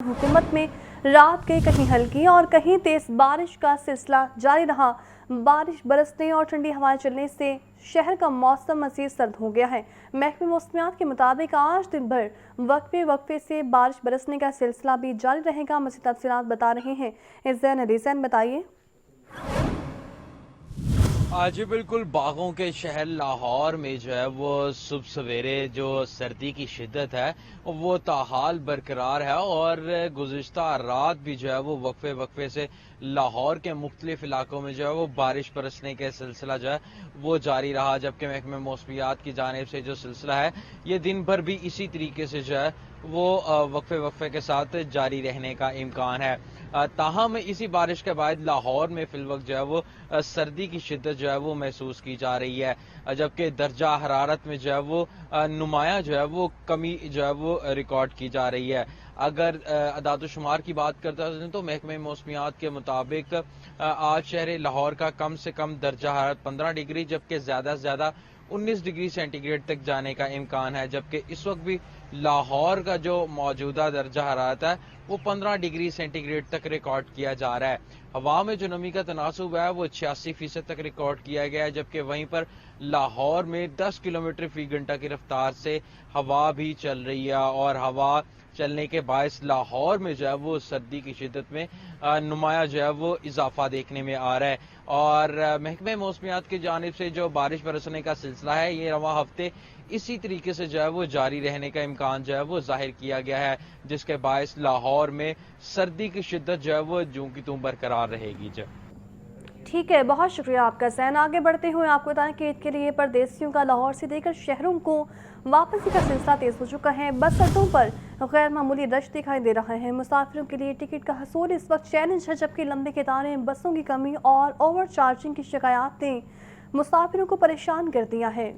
हुकूमत में रात के कहीं हल्की और कहीं तेज बारिश का सिलसिला जारी रहा। बारिश बरसने और ठंडी हवाएं चलने से शहर का मौसम मज़ीद सर्द हो गया है। महकमे मौसमियात के मुताबिक आज दिन भर वक्फे वक्फे से बारिश बरसने का सिलसिला भी जारी रहेगा। मज़ीद तफसीलात बता रहे हैं इज़ैन अलीज़ैन, बताइए। जी बिल्कुल, बागों के शहर लाहौर में जो है वो सुबह सवेरे जो सर्दी की शिद्दत है वो ताहाल बरकरार है और गुज़िश्ता रात भी जो है वो वक्फे वक्फे से लाहौर के मुख्तलिफ इलाकों में जो है वो बारिश बरसने के सिलसिला जो है वो जारी रहा। जबकि महकमे मौसमियात की जानिब से जो सिलसिला है ये दिन भर भी इसी तरीके से जो है वो वक्फे वक्फे के साथ जारी रहने का इम्कान है। ताहम इसी बारिश के बाद लाहौर में फिलवक्त जो है वो सर्दी की शिद्दत जो है वो महसूस की जा रही है, जबकि दर्जा हरारत में जो है वो नुमाया जो है वो कमी जो है वो रिकॉर्ड की जा रही है। अगर अदाद-ओ-शुमार की बात करते हैं तो महकमे मौसमियात के मुताबिक आज शहर लाहौर का कम से कम दर्जा हरारत 15 डिग्री जबकि ज़्यादा से ज़्यादा 19 डिग्री सेंटीग्रेड तक जाने का इम्कान है। जबकि इस वक्त भी लाहौर का जो मौजूदा दर्जा हरारत है वो 15 डिग्री सेंटीग्रेड तक रिकॉर्ड किया जा रहा है। हवा में जो नमी का तनासुब है वो 86% तक रिकॉर्ड किया गया है, जबकि वहीं पर लाहौर में 10 किलोमीटर फी घंटा की रफ्तार से हवा भी चल रही है और हवा चलने के बायस लाहौर में जो है वो सर्दी की शिद्दत में नुमाया जो है वो इजाफा देखने में आ रहा है। और महकमे मौसमियात की जानिब से जो बारिश बरसने का सिलसिला है ये रवां हफ्ते इसी तरीके से जो है वो जारी रहने का इम्कान जो है वो जाहिर किया गया है, जिसके बायस लाहौर में सर्दी की शिद्दत जो है वो यूं की त्यों बरकरार रहेगी। जो ठीक है, बहुत शुक्रिया आपका ज़ैन। आगे बढ़ते हुए आपको बताएं कि ईद के लिए परदेसियों का लाहौर से देकर शहरों को वापसी का सिलसिला तेज हो चुका है। बस अड्डों पर गैर मामूली रश दिखाई दे रहा है। मुसाफिरों के लिए टिकट का हसूल इस वक्त चैलेंज है, जबकि लंबी कतारें, बसों की कमी और ओवर चार्जिंग की शिकायत ने मुसाफिरों को परेशान कर दिया है।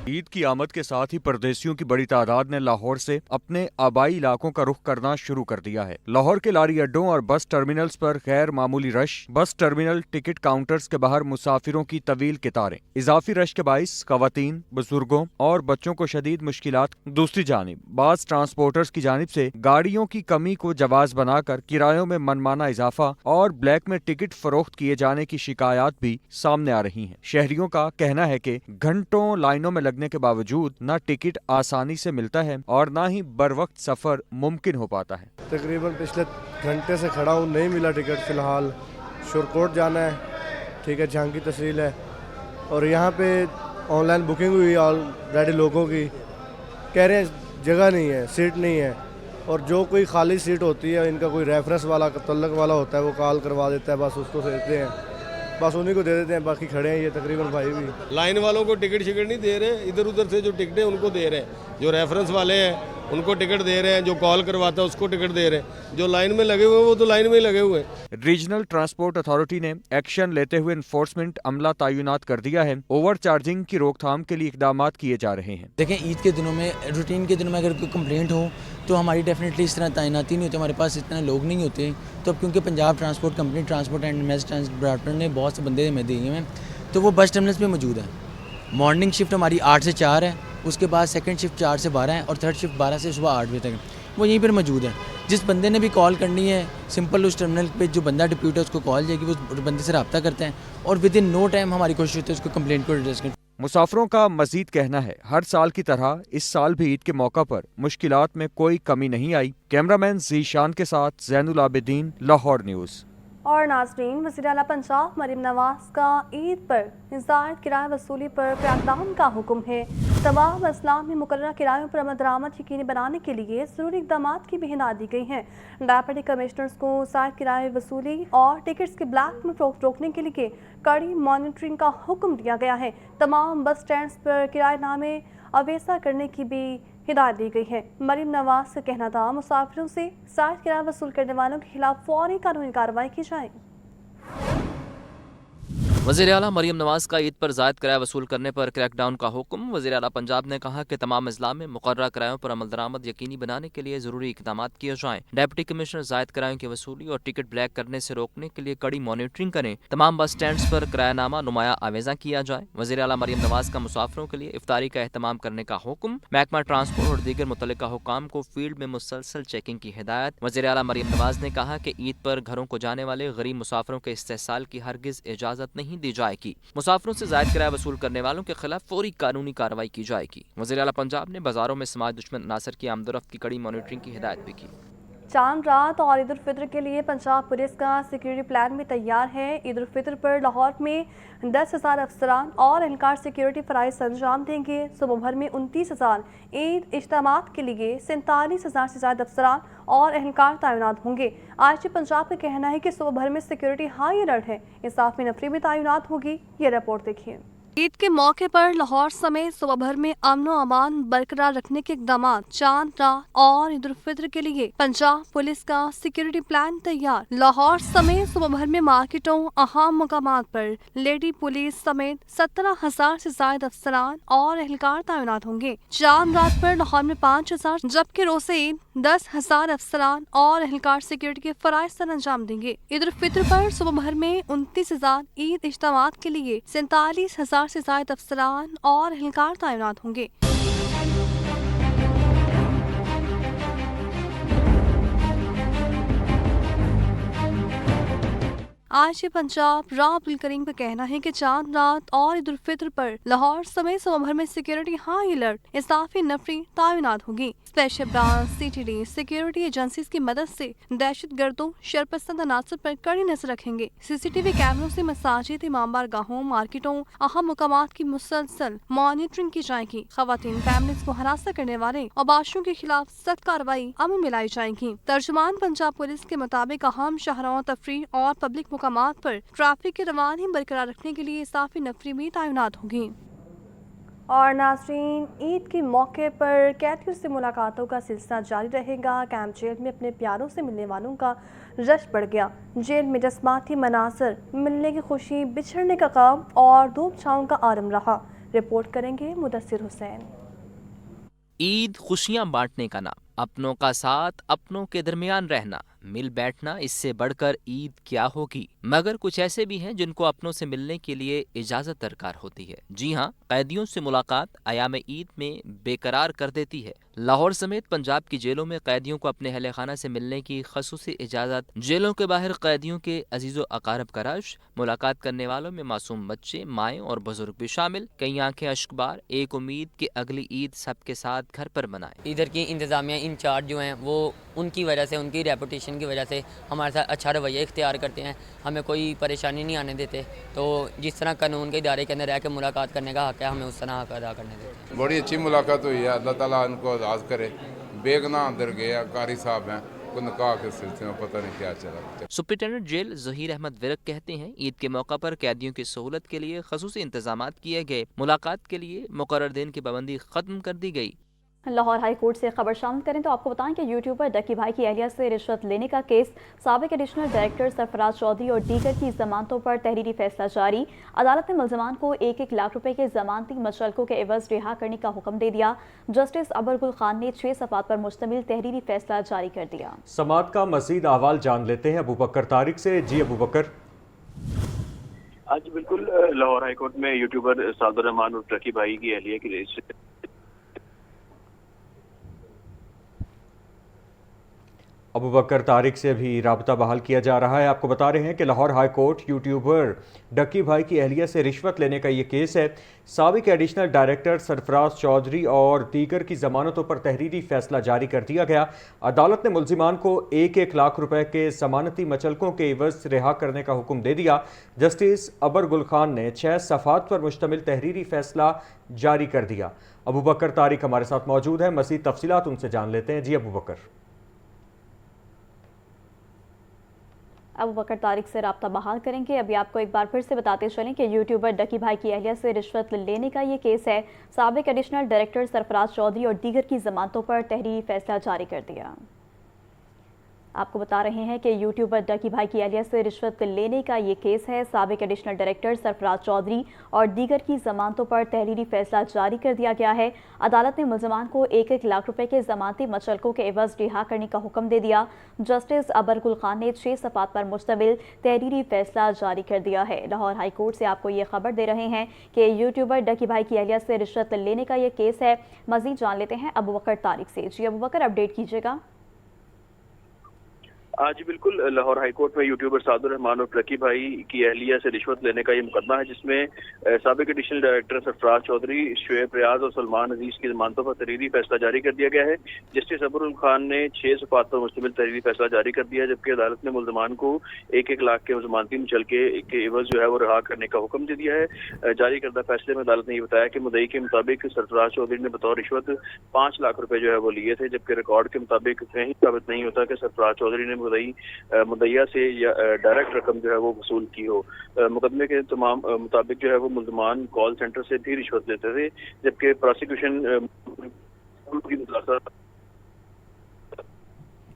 ईद की आमद के साथ ही परदेसियों की बड़ी तादाद ने लाहौर से अपने आबाई इलाकों का रुख करना शुरू कर दिया है। लाहौर के लारी अड्डों और बस टर्मिनल्स पर गैर मामूली rush, bus terminal ticket counters के बाहर मुसाफिरों की तवील कतारें, इजाफी रश के बाइस खवातीन, बुजुर्गों और बच्चों को शदीद मुश्किलात। दूसरी जानिब बास ट्रांसपोर्टर्स की जानिब से गाड़ियों की कमी को जवाज बनाकर किरायों में मनमाना इजाफा और ब्लैक में टिकट फरोख्त किए जाने की शिकायत भी सामने आ रही हैं। शहरियों का कहना है कि घंटों लाइनों में के बावजूद न टिकट आसानी से मिलता है और न ही बर वक्त सफर मुमकिन हो पाता है। तकरीबन पिछले घंटे से खड़ा हूँ, नहीं मिला टिकट। फिलहाल शुरकोट जाना है, ठीक है, जहाँ की तहसील है, और यहाँ पे ऑनलाइन बुकिंग हुई ऑलरेडी लोगों की, कह रहे हैं जगह नहीं है, सीट नहीं है। और जो कोई खाली सीट होती है, इनका कोई रेफरेंस वाला तल्लक वाला होता है, वो कॉल करवा देता है, बस उसको देते हैं, बस उन्हीं को दे देते हैं, बाकी खड़े हैं ये तकरीबन भाई भी। लाइन वालों को टिकट शिकट नहीं दे रहे, इधर उधर से जो टिकट है उनको दे रहे हैं, जो रेफरेंस वाले हैं उनको टिकट दे रहे हैं, जो कॉल करवाता है उसको टिकट दे रहे हैं, जो लाइन में लगे हुए हैं वो तो लाइन में ही लगे हुए हैं। रीजनल ट्रांसपोर्ट अथॉरिटी ने एक्शन लेते हुए इन्फोर्समेंट अमला तैनात कर दिया है। ओवर चार्जिंग की रोकथाम के लिए इकदाम किए जा रहे हैं। देखें, ईद के दिनों में, रूटीन के दिनों में अगर कोई कंप्लेंट हो तो हमारी डेफिनेटली इस तरह तैनाती नहीं होती, हमारे पास इतने लोग नहीं होते। तो अब क्योंकि Punjab transport company, transport and mess transport ने बहुत से बंदे हमें दिए हैं, तो वो बस टर्मिनल्स पे मौजूद है। मॉर्निंग शिफ्ट हमारी 8 से 4 है, उसके बाद सेकंड शिफ्ट 4 से 12 है और थर्ड शिफ्ट 12 से सुबह 8 बजे तक है, वो यहीं पर मौजूद है। जिस बंदे ने भी कॉल करनी है, सिंपल उस टर्मिनल पे जो बंदा डिप्यूट है उसको कॉल जाएगी, वो उस बंदे से रब्ता करते हैं और विद इन नो टाइम हमारी कोशिश होती है उसको कंप्लेंट को एड्रेस करें। मुसाफिरों का मजीद कहना है हर साल की तरह इस साल भी ईद के मौका पर मुश्किलात में कोई कमी नहीं आई। कैमरामैन ज़ीशान के साथ ज़ैनुल आबिदीन, लाहौर न्यूज़। और नाज़रीन, वज़ीर आला पंजाब मरीम नवाज का ईद पर ज़ायद किराया वसूली पर क़याम का हुक्म है। तमाम अजलाम में मुकर्रर किरायों पर अमल दरामद यकीनी बनाने के लिए ज़रूरी इक़दामात की भी हिदायत दी गई हैं। डेप्यूटी कमिश्नर्स को ज़ायद किराया वसूली और टिकट्स के ब्लैक में फ़रोख्त रोकने के लिए कड़ी मॉनिटरिंग का हुक्म दिया गया है। तमाम बस स्टैंड्स पर किराएनामे अवेसा करने की भी हिदायत दी गई है। मरीम नवाज का कहना था मुसाफिरों से ज़ायद किराया वसूल करने वालों के खिलाफ फौरी कानूनी कार्रवाई की जाए। वज़ीर आला मरीम नवाज का ईद पर ज़ायद किराया वसूल करने पर क्रैकडाउन का हुक्म। वज़ीर आला पंजाब ने कहा कि तमाम अजला में मुकर्रर किरायों पर अमल दरामद यकीनी बनाने के लिए ज़रूरी इक़दाम किए जाएँ। डिप्टी कमिश्नर ज़ायद किरायों की वसूली और टिकट ब्लैक करने से रोकने के लिए कड़ी मॉनिटरिंग करें। तमाम बस स्टैंड्स पर किरायानामा नुमाया आवेज़ा किया जाए। वज़ीर आला मरीम नवाज का मुसाफिरों के लिए इफ्तारी का एहतमाम करने का हुक्म। महकमा ट्रांसपोर्ट और दीगर मुतल्लिका हुक्काम को फील्ड में मुसलसल चेकिंग की हिदायत। वज़ीर आला मरीम नवाज ने कहा कि ईद पर घरों को जाने वाले गरीब मुसाफिरों के इस्तेहसाल की हरगिज़ इजाज़त नहीं दी जाएगी। मुसाफिरों से ज़ायद किराया वसूल करने वालों के खिलाफ फौरी कानूनी कार्रवाई की जाएगी। वज़ीर आला पंजाब ने बाजारों में समाज दुश्मन अनासर की आमदोरफ्त की कड़ी मॉनिटरिंग की हिदायत भी की। चांद रात और ईद उल फितर के लिए पंजाब पुलिस का सिक्योरिटी प्लान भी तैयार है। ईद उल फितर पर लाहौर में 10,000 अफसरान और एहलकार सिक्योरिटी फ़राइज़ अंजाम देंगे। सुबह भर में 29,000, ईद इज्तिमात के लिए 47,000 से ज़्यादा अफसरान और एहलकार तैनात होंगे। IGP पंजाब का कहना है कि सुबह भर में सिक्योरिटी हाई अलर्ट है। इजाफी नफरी भी तैनात होगी। ये रिपोर्ट देखिए। ईद के मौके पर लाहौर समेत सुबह भर में अमन और अमान बरकरार रखने के इकदाम। चांद रात और ईद उल फितर के लिए पंजाब पुलिस का सिक्योरिटी प्लान तैयार। लाहौर समेत सुबह भर में मार्केटों अहम मकामात पर लेडी पुलिस समेत 17,000 से ज्यादा अफसरान और एहलकार तैनात होंगे। चांद रात पर लाहौर में 5,000 जबकि रोज़े ईद 10,000 अफसरान और एहलकार सिक्योरिटी के फराइज सर अंजाम देंगे। ईद उल फितर पर सुबह भर में 29,000, ईद इज्तिमात के लिए 47,000 से ज्यादा अफसरान और एहलकार तैनात होंगे। IGP पंजाब राव अब्दुल करीम का कहना है कि चांद रात और ईद उल फितर पर लाहौर समेत सुबह भर में सिक्योरिटी हाई अलर्ट, इजाफी नफरी तैनात होगी। Special branch CTD security agencies की मदद से दहशत गर्दों शरपसंद अनासर पर कड़ी नजर रखेंगे। CCTV कैमरों से मसाजिद, इमामबार गाहों, मार्केटों, अहम मुकामात की मुसलसल मॉनिटरिंग की जाएगी। खवातीन फैमिलीज को हरासा करने वाले और बाशियों के खिलाफ सख्त कार्रवाई अमल में लाई जाएगी। तर्जुमान पंजाब पुलिस के मुताबिक अहम शहरों, तफरीह और पब्लिक मुकामात पर ट्रैफिक की रवानी बरकरार रखने के लिए इजाफी नफरी भी तैनात होगी। और नाज़रीन, ईद के मौके पर कैदियों से मुलाकातों का सिलसिला जारी रहेगा। कैंप जेल में अपने प्यारों से मिलने वालों का रश बढ़ गया। जेल में जज्बाती मनाज़र, मिलने की खुशी, बिछड़ने का गम और धूप छाँव का आलम रहा। रिपोर्ट करेंगे मुदस्सिर हुसैन। ईद खुशियां बांटने का नाम, अपनों का साथ, अपनों के दरमियान रहना, मिल बैठना, इससे बढ़कर ईद क्या होगी। मगर कुछ ऐसे भी हैं जिनको अपनों से मिलने के लिए इजाज़त दरकार होती है। जी हाँ, कैदियों से मुलाकात अयाम ईद में बेकरार कर देती है। लाहौर समेत पंजाब की जेलों में कैदियों को अपने अहले खाना से मिलने की खसूसी इजाज़त। जेलों के बाहर कैदियों के अजीज़ो अकारब का रश। मुलाकात करने वालों में मासूम बच्चे, माएँ और बुजुर्ग भी शामिल। कई आंखें अश्कबार, एक उम्मीद कि अगली ईद सबके साथ घर पर मनाएं। इधर की इंतज़ामिया इंचार्ज जो हैं वो उनकी वजह से, उनकी रेपुटेशन की वजह से हमारे साथ अच्छा रवैया इख्तियार करते हैं, हमें कोई परेशानी नहीं आने देते। तो जिस तरह कानून के इदारे के अंदर रह के मुलाकात करने का हक़ है, हमें उस तरह हक़ अदा करने देते हैं। बड़ी अच्छी मुलाकात हुई है, अल्लाह ताला उनको आज़ाद करे। बेगुनाह अंदर गया, कारी साहब हैं, को निकाह के सिलसिले में पता नहीं क्या चला। सुप्रिटेंडेंट जेल ज़हीर अहमद विरक कहते हैं, ईद के मौका पर कैदियों की सहूलत के लिए खसूसी इंतजाम किए गए। मुलाकात के लिए मुकर्रर दिन की पाबंदी ख़त्म कर दी गई। लाहौर हाई कोर्ट से खबर शामिल करें तो आपको बताएं कि यूट्यूबर डक्की भाई की एहलिया से रिश्वत लेने का केस, साबिक एडिशनल डायरेक्टर सरफराज चौधरी और दीगर की जमानतों पर तहरीरी फैसला जारी। अदालत ने मुल्ज़मान को 1-1 लाख रुपए के जमानती मशल्कों के एवज रिहा करने का हुक्म दे दिया। जस्टिस अबर गुल खान ने 6 सफ़ात पर मुश्तमिल तहरीरी फैसला जारी कर दिया। समात का मज़ीद अहवाल जान लेते हैं अबू बकर तारिक से। जी अबू बकर। आज बिल्कुल लाहौर हाई कोर्ट में यूट्यूबर सादुर रहमान और डक्की भाई की एहलिया की अबू बकर तारिक से भी राबता बहाल किया जा रहा है। आपको बता रहे हैं कि Lahore high court YouTuber Ducky भाई की एहलिया से रिश्वत लेने का ये केस है। साबिक एडिशनल डायरेक्टर सरफराज चौधरी और दीगर की जमानतों पर तहरीरी फैसला जारी कर दिया गया। अदालत ने मुल्जिमान को 1-1 लाख रुपए के जमानती मचलकों के एवज रिहा करने का हुक्म दे दिया। जस्टिस अबर गुल खान ने 6 सफ़ात पर मुश्तमिल तहरीरी फैसला जारी कर दिया। अबू बकर तारिक हमारे साथ मौजूद है, मज़ीद तफसीलात उनसे जान लेते हैं। जी अबू बकर। अबू बकर तारिक से राब्ता बहाल करेंगे। अभी आपको एक बार फिर से बताते चलें कि यूट्यूबर डक्की भाई की एहलिया से रिश्वत लेने का ये केस है। साबिक एडिशनल डायरेक्टर सरफराज चौधरी और दीगर की जमानतों पर तहरीरी फैसला जारी कर दिया। آپ کو بتا رہے ہیں کہ یوٹیوبر ڈکی بھائی کی اہلیہ سے رشوت لینے کا یہ کیس ہے۔ سابق ایڈیشنل ڈائریکٹر سرفراز چودھری اور دیگر کی ضمانتوں پر تحریری فیصلہ جاری کر دیا گیا ہے۔ عدالت نے ملزمان کو 1-1 لاکھ روپے کے ضمانتی مچلکوں کے عوض رہا کرنے کا حکم دے دیا۔ جسٹس ابرگل خان نے 6 صفحات پر مشتمل تحریری فیصلہ جاری کر دیا ہے۔ لاہور ہائی کورٹ سے آپ کو یہ خبر دے رہے ہیں کہ یوٹیوبر ڈکی بھائی کی اہلیہ سے رشوت لینے کا یہ کیس ہے۔ مزید جان لیتے ہیں ابوبکر طارق سے۔ جی ابوبکر، اپڈیٹ کیجیے گا۔ جی بالکل، لاہور ہائی کورٹ میں یوٹیوبر سعد الرحمان اور ٹرکی بھائی کی اہلیہ سے رشوت لینے کا یہ مقدمہ ہے، جس میں سابق ایڈیشنل ڈائریکٹر سرفراز چودھری، شعیب ریاض اور سلمان عزیز کی ضمانتوں پر تحریری فیصلہ جاری کر دیا گیا ہے۔ جسٹس ابرگل خان نے 6 صفحات پر مشتمل تحریری فیصلہ جاری کر دیا ہے، جبکہ عدالت نے ملزمان کو 1-1 لاکھ کے ضمانتی مچلکے کے عوض جو ہے وہ رہا کرنے کا حکم دے دیا ہے۔ جاری کردہ فیصلے میں عدالت نے یہ بتایا کہ مدعی کے مطابق سرفراز چودھری نے بطور رشوت 5 لاکھ روپے جو ہے وہ لیے تھے، جبکہ ریکارڈ کے مطابق کہیں ثابت نہیں ہوتا کہ سرفراز چودھری نے مدعیہ سے یا ڈائریکٹ رقم جو ہے وہ وصول کی ہو۔ مقدمے کے تمام مطابق جو ہے وہ ملزمان کال سینٹر سے بھی رشوت لیتے تھے، جبکہ پروسیکیوشن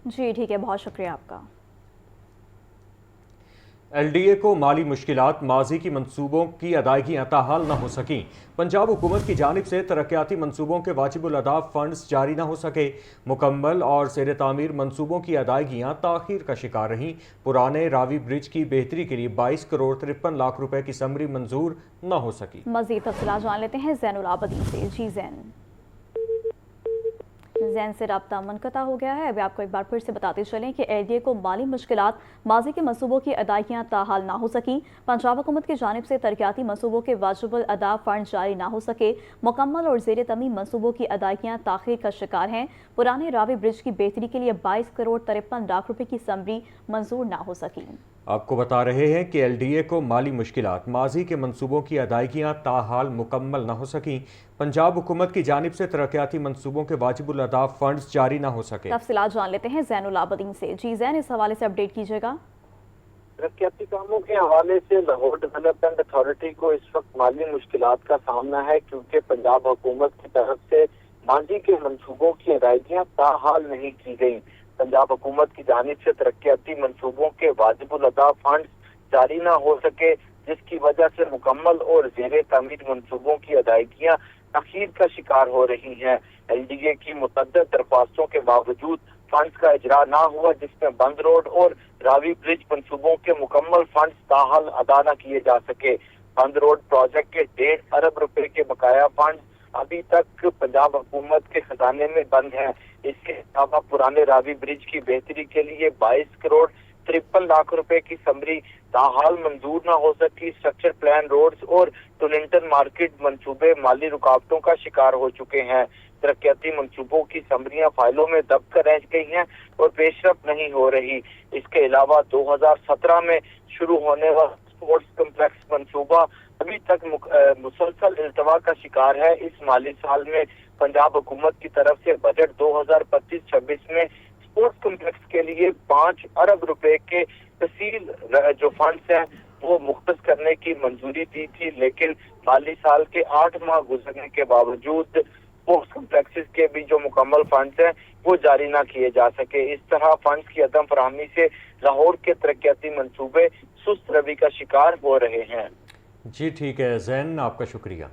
جی ٹھیک ہے، بہت شکریہ آپ کا۔ ایل ڈی اے کو مالی مشکلات، ماضی کی منصوبوں کی ادائیگیاں تاحال نہ ہو سکیں۔ پنجاب حکومت کی جانب سے ترقیاتی منصوبوں کے واجب الادا فنڈز جاری نہ ہو سکے۔ مکمل اور زیر تعمیر منصوبوں کی ادائیگیاں تاخیر کا شکار رہیں۔ پرانے راوی برج کی بہتری کے لیے 22 کروڑ 53 لاکھ روپے کی سمری منظور نہ ہو سکی۔ مزید تفصیلات جان لیتے ہیں زین العابدین سے۔ جی زین سے رابطہ منقطع ہو گیا ہے۔ ابھی آپ کو ایک بار پھر سے بتاتے چلیں کہ ایل ڈی اے کو مالی مشکلات، ماضی کے منصوبوں کی ادائیگیاں تاحال نہ ہو سکیں۔ پنجاب حکومت کی جانب سے ترقیاتی منصوبوں کے واجب الادا فنڈ جاری نہ ہو سکے۔ مکمل اور زیر تمیم منصوبوں کی ادائیگیاں تاخیر کا شکار ہیں۔ پرانے راوی برج کی بہتری کے لیے 22 کروڑ 53 لاکھ روپے کی سمری منظور نہ ہو سکی۔ آپ کو بتا رہے ہیں کہ ایل ڈی اے کو مالی مشکلات، ماضی کے منصوبوں کی ادائیگیاں تاحال مکمل نہ ہو سکیں۔ پنجاب حکومت کی جانب سے ترقیاتی منصوبوں کے واجب الادا فنڈز جاری نہ ہو سکے۔ تفصیلات جان لیتے ہیں زین العابدین سے۔ جی زین، اس حوالے سے اپڈیٹ کیجیے گا۔ ترقیاتی کاموں کے حوالے سے لاہور ڈیولپمنٹ اتھارٹی کو اس وقت مالی مشکلات کا سامنا ہے، کیونکہ پنجاب حکومت کی طرف سے ماضی کے منصوبوں کی ادائیگیاں تاحال نہیں کی گئیں۔ پنجاب حکومت کی جانب سے ترقیاتی منصوبوں کے واجب الادا فنڈ جاری نہ ہو سکے، جس کی وجہ سے مکمل اور زیر تعمیر منصوبوں کی ادائیگیاں تاخیر کا شکار ہو رہی ہیں۔ ایل ڈی اے کی متعدد درخواستوں کے باوجود فنڈز کا اجرا نہ ہوا، جس میں بند روڈ اور راوی برج منصوبوں کے مکمل فنڈز تاحال ادا نہ کیے جا سکے۔ بند روڈ پروجیکٹ کے 1.5 ارب روپے کے بقایا فنڈز ابھی تک پنجاب حکومت کے خزانے میں بند ہیں۔ اس کے علاوہ پرانے راوی برج کی بہتری کے لیے 22 کروڑ 53 لاکھ روپے کی سمری تاحال منظور نہ ہو سکی۔ اسٹرکچر پلان روڈز اور ٹولنٹن مارکیٹ منصوبے مالی رکاوٹوں کا شکار ہو چکے ہیں۔ ترقیاتی منصوبوں کی سمریاں فائلوں میں دب کر رہ گئی ہیں اور پیش رفت نہیں ہو رہی۔ اس کے علاوہ 2017 میں شروع ہونے والا اسپورٹس کمپلیکس منصوبہ ابھی تک مسلسل التوا کا شکار ہے۔ اس مالی سال میں پنجاب حکومت کی طرف سے بجٹ 2025-26 میں اسپورٹس کمپلیکس کے لیے 5 ارب روپے کے تفصیل جو فنڈز ہیں وہ مختص کرنے کی منظوری دی تھی، لیکن مالی سال کے 8 ماہ گزرنے کے باوجود اسپورٹس کمپلیکسز کے بھی جو مکمل فنڈز ہیں وہ جاری نہ کیے جا سکے۔ اس طرح فنڈز کی عدم فراہمی سے لاہور کے ترقیاتی منصوبے سست روی کا شکار ہو رہے ہیں۔ جی ٹھیک ہے زین، آپ کا شکریہ۔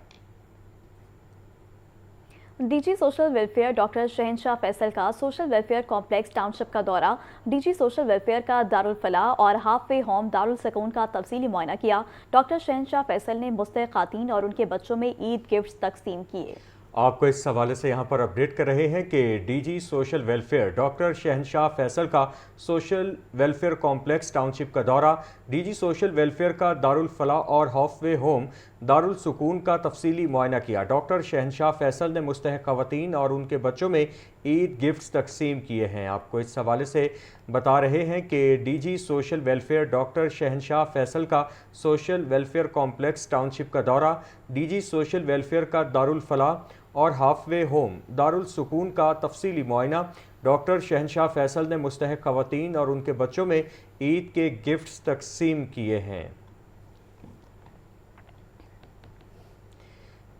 D G social welfare doctor Shahenshah Faisal کا social welfare complex township کا دورہ۔ ڈی جی سوشل ویلفیئر کا دارالفلاح اور ہاف وے ہوم دارالسکون کا تفصیلی معائنہ کیا۔ ڈاکٹر شہنشاہ فیصل نے مستحق خواتین اور ان کے بچوں میں عید گفٹس تقسیم کیے۔ آپ کو اس حوالے سے یہاں پر اپڈیٹ کر رہے ہیں کہ D G social welfare doctor Shahenshah Faisal کا social welfare complex township کا دورہ۔ ڈی جی سوشل ویلفیئر کا دارالفلاح اور ہاف وے ہوم دارالسکون کا تفصیلی معائنہ کیا۔ ڈاکٹر شہنشاہ فیصل نے مستحق خواتین اور ان کے بچوں میں عید گفٹس تقسیم کیے ہیں۔ آپ کو اس حوالے سے بتا رہے ہیں کہ D G social welfare doctor Shahenshah Faisal کا social welfare complex township کا دورہ۔ ڈی جی سوشل ویلفیئر کا دارالفلاح اور ہاف وے ہوم دارالسکون کا تفصیلی معائنہ۔ ڈاکٹر شہنشاہ فیصل نے مستحق خواتین اور ان کے بچوں میں عید کے گفٹس تقسیم کیے ہیں۔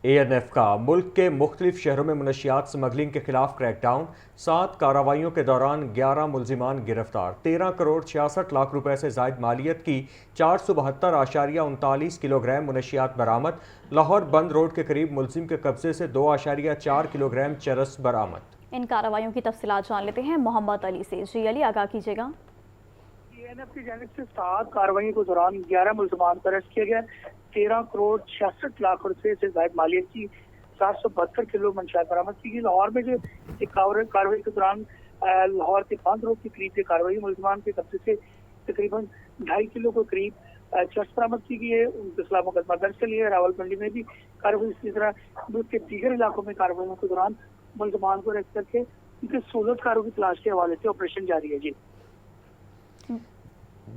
ANF का मुल्क के मुख्तलिफ शहरों में मनशियात स्मगलिंग के खिलाफ क्रैकडाउन, 7 कार्रवाइयों के दौरान 11 मुलजिमान गिरफ्तार, 13 करोड़ 66 लाख रुपए से जायद मालियत की 472.39 किलोग्राम मनशियात बरामद। लाहौर बंद रोड के करीब मुलजिम के कब्जे से 2.4 किलोग्राम चरस बरामद। इन कार्रवाइयों की तफसीलात जान लेते हैं मोहम्मद अली से। जी अली, आगाह कीजिएगा। ANF की जानिब से 7 कार्रवाई के दौरान 11 मुलजमान को अरेस्ट किया गया। 13 करोड़ 66 लाख रुपए से जायद मालियत की 772 किलो मंशियात बरामद की गई। लाहौर में जो एक कार्रवाई के दौरान लाहौर के 5 रोड के करीब कार्रवाई मुलजमान के कब्जे से तकरीबन 2.5 किलो के करीब चरस बरामद की गई है। उनके खिलाफ मुकदमा दर्ज कर लिया है। रावलपिंडी में भी कार्रवाई, इसी तरह मुल्क के दीगर इलाकों में कार्रवाइयों के दौरान मुलजमान को अरेस्ट करके उनके सूरतकारों की तलाश के हवाले से ऑपरेशन जारी है।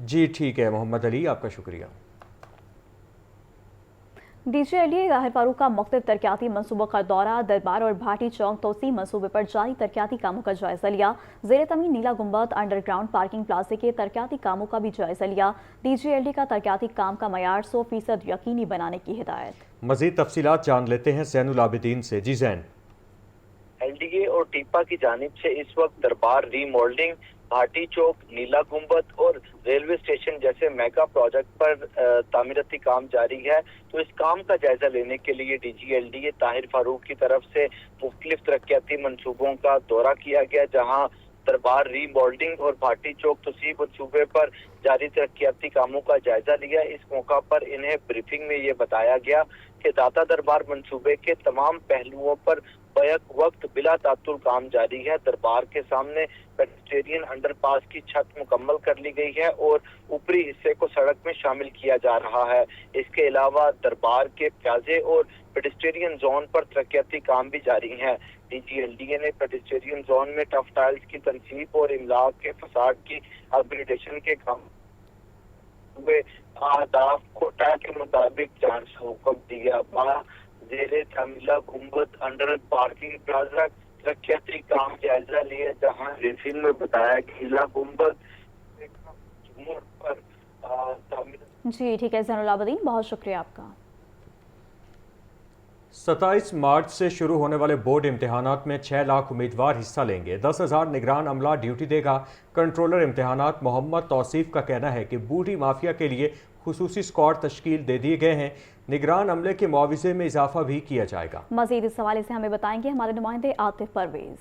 जी ठीक है मोहम्मद अली, आपका शुक्रिया। DGLDA ज़ाहिर फारूक का मुख्तलिफ तरक्याती मनसूबों का दौरा, दरबार और भाटी चौक तोसी मनसूबे पर जारी तरक्याती कामों का जायजा लिया। ज़ेर तमीन नीला गुंबद अंडरग्राउंड पार्किंग प्लाजे के तरक्याती कामों का भी जायजा लिया। DGLDA का तरक्याती काम का मयार 100% यकीनी बनाने की हिदायत। मज़ीद तफसीलात जान लेते हैं ज़ैनुल आबिदीन से। जी ज़ैन। LDA और टीपा की जानिब से इस वक्त दरबार रीमॉडलिंग, भाटी चौक, नीला गुंबद और रेलवे स्टेशन जैसे मेगा प्रोजेक्ट पर तामीराती काम जारी है। तो इस काम का जायजा लेने के लिए DGLDA ताहिर फारूक की तरफ से मुख्तलिफ तरक्याती मंसूबों का दौरा किया गया, जहां दरबार रीमॉडलिंग और भाटी चौक तोसी मंसूबे पर जारी तरक्याती कामों का जायजा लिया। इस मौका पर इन्हें ब्रीफिंग में ये बताया गया कि दाता दरबार मंसूबे के तमाम पहलुओं पर बैक वक्त बिला तातुल काम जारी है। दरबार के सामने पेडेस्टेरियन अंडरपास की छत मुकम्मल कर ली गई है और ऊपरी हिस्से को सड़क में शामिल किया जा रहा है। इसके अलावा दरबार के प्याजे और पेडेस्टेरियन जोन पर तरक्याती काम भी जारी हैं। DGLDA ने पेडेस्टेरियन जोन में टफ टाइल्स की तनसीब और इमला के फसाड की अपग्रेडेशन के काम हुए आदाफ कोटा के मुताबिक जांच का हुक्म दिया। ज़ेरे तमीला गुंबद अंडर पार्किंग प्लाजा तरक्याती काम जायजा लिया, जहां ब्रीफिंग में बताया कि नीला गुंबद पर जी ठीक है ज़ैनुल आबिदीन, बहुत शुक्रिया आपका। 27 मार्च से शुरू होने वाले बोर्ड इम्तिहानात में 6 लाख उम्मीदवार हिस्सा लेंगे। 10,000 निगरान अमला ड्यूटी देगा। कंट्रोलर इम्तिहानात मोहम्मद तौसीफ का कहना है कि बूटी माफिया के लिए खुसूसी स्क्वाड तश्कील दे दिए गए हैं। निगरान अमले के मुआवजे में इजाफा भी किया जाएगा। मजीद इस हवाले से हमें बताएंगे हमारे नुमाइंदे आतिफ परवेज।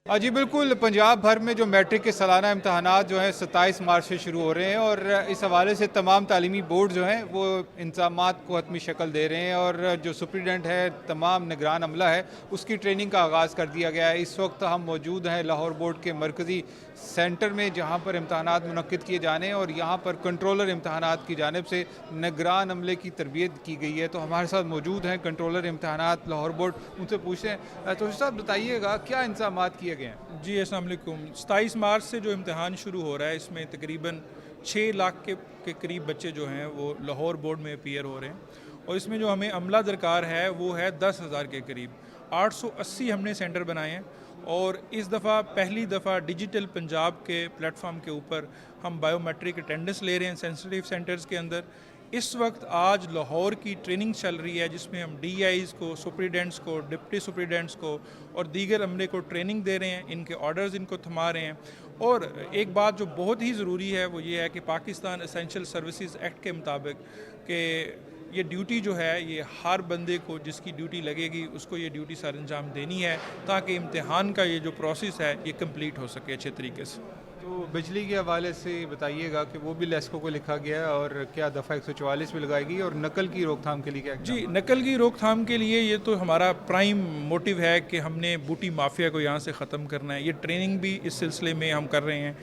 जी बिल्कुल, पंजाब भर में जो मैट्रिक के सालाना इम्तहानात जो हैं 27 मार्च से शुरू हो रहे हैं और इस हवाले से तमाम तालीमी बोर्ड जो हैं वो इंतज़ामात को हतमी शक्ल दे रहे हैं और जो सुप्रीडेंट है, तमाम निगरान अमला है, उसकी ट्रेनिंग का आगाज़ कर दिया गया है। इस वक्त हम मौजूद हैं लाहौर बोर्ड के मरकज़ी सेंटर में, जहाँ पर इम्तहानात मुनक्किद किए जाने और यहाँ पर कंट्रोलर इम्तहानात की जानिब से निगरान अमले की तरबियत की गई है। तो हमारे साथ मौजूद हैं कंट्रोलर इम्तहानात लाहौर बोर्ड, उनसे पूछते हैं। तो साहब बताइएगा क्या इंतज़ामात किए गए हैं? जी अस्सलाम वालेकुम। 27 मार्च से जो इम्तहान शुरू हो रहा है, इसमें तकरीबन 6 लाख के करीब बच्चे जो हैं वो लाहौर बोर्ड में अपीयर हो रहे हैं और इसमें जो हमें अमला दरकार है वो है 10,000 के करीब। 880 हमने सेंटर बनाए हैं और इस दफ़ा पहली दफ़ा डिजिटल पंजाब के प्लेटफॉर्म के ऊपर हम बायोमेट्रिक अटेंडेंस ले रहे हैं सेंसिटिव सेंटर्स के अंदर। इस वक्त आज लाहौर की ट्रेनिंग चल रही है जिसमें हम DIs को, सुप्रीडेंट्स को, डिप्टी सुप्रीडेंट्स को और दीगर अमले को ट्रेनिंग दे रहे हैं, इनके ऑर्डर्स इनको थमा रहे हैं। और एक बात जो बहुत ही ज़रूरी है वो ये है कि पाकिस्तान एसेंशियल सर्विसेज एक्ट के मुताबिक कि ये ड्यूटी जो है ये हर बंदे को जिसकी ड्यूटी लगेगी उसको ये ड्यूटी सर अंजाम देनी है ताकि इम्तिहान का ये जो प्रोसेस है ये कंप्लीट हो सके अच्छे तरीके से। तो बिजली के हवाले से बताइएगा कि वो भी लेस्को को लिखा गया है और क्या दफ़ा 144 भी लगाएगी और नकल की रोकथाम के लिए क्या? जी, नकल की रोकथाम के लिए ये तो हमारा प्राइम मोटिव है कि हमने बूटी माफिया को यहाँ से ख़त्म करना है। ये ट्रेनिंग भी इस सिलसिले में हम कर रहे हैं,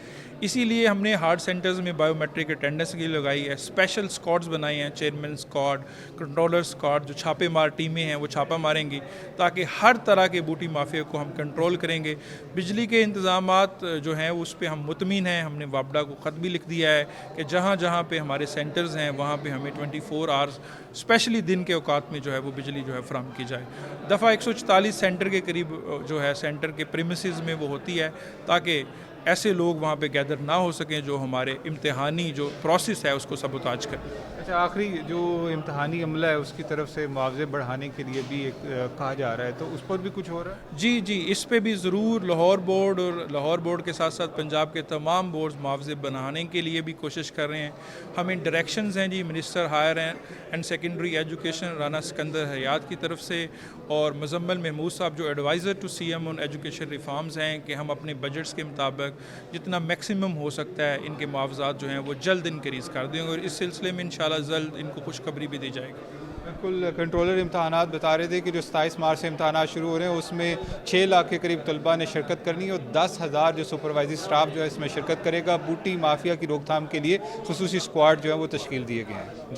इसीलिए हमने हार्ड सेंटर्स में बायोमेट्रिक अटेंडेंस की लगाई है। स्पेशल स्क्वाड्स बनाए हैं, चेयरमैन स्क्वाड, कंट्रोलर स्क्वाड, जो छापे मार टीमें हैं वो छापा मारेंगी ताकि हर तरह के बूटी माफिया को हम कंट्रोल करेंगे। बिजली के इंतज़ामात जो हैं उस पर हम मुतमिन हैं। हमने वापडा को ख़त भी लिख दिया है कि जहाँ जहाँ पे हमारे सेंटर्स हैं वहाँ पे हमें 24 आवर्स स्पेशली दिन के औकात में जो है वो बिजली जो है फराहम की जाए। दफ़ा 144 सेंटर के करीब जो है सेंटर के प्रीमिसेस में वो होती है ताकि ऐसे लोग वहाँ पे गैदर ना हो सकें जो हमारे इम्तिहानी जो प्रोसेस है उसको सबोताज करें। अच्छा, आखिरी जो इम्तहानी अमला है उसकी तरफ से मुआवजे बढ़ाने के लिए भी एक कहा जा रहा है, तो उस पर भी कुछ हो रहा है? जी जी, इस पे भी ज़रूर लाहौर बोर्ड और लाहौर बोर्ड के साथ साथ पंजाब के तमाम बोर्ड्स मुआवजे बनाने के लिए भी कोशिश कर रहे हैं। हमें डायरेक्शंस हैं जी minister higher and secondary education Rana Sikandar Hayat की तरफ से, और मुजम्मिल महमूद साहब जो advisor to CM on education reforms हैं कि हम अपने बजट्स के मुताबिक जितना मैक्सिमम हो सकता है इनके मुआवजात जो हैं वो जल्द इनक्रीज़ कर देंगे, और इस सिलसिले में इंशाल्लाह जल्द इनको खुशखबरी भी दी जाएगी। बिल्कुल, कंट्रोलर इम्तहानात बता रहे थे कि जो 27 मार्च से इम्तहानात शुरू हो रहे हैं उसमें 6 लाख के करीब तलबा ने शिरकत करनी है और 10,000 जो सुपरवाइजरी स्टाफ जो है इसमें शिरकत करेगा। बूटी माफिया की रोकथाम के लिए खुसूसी स्क्वाड जो है वो तश्कील दिए गए हैं। जी।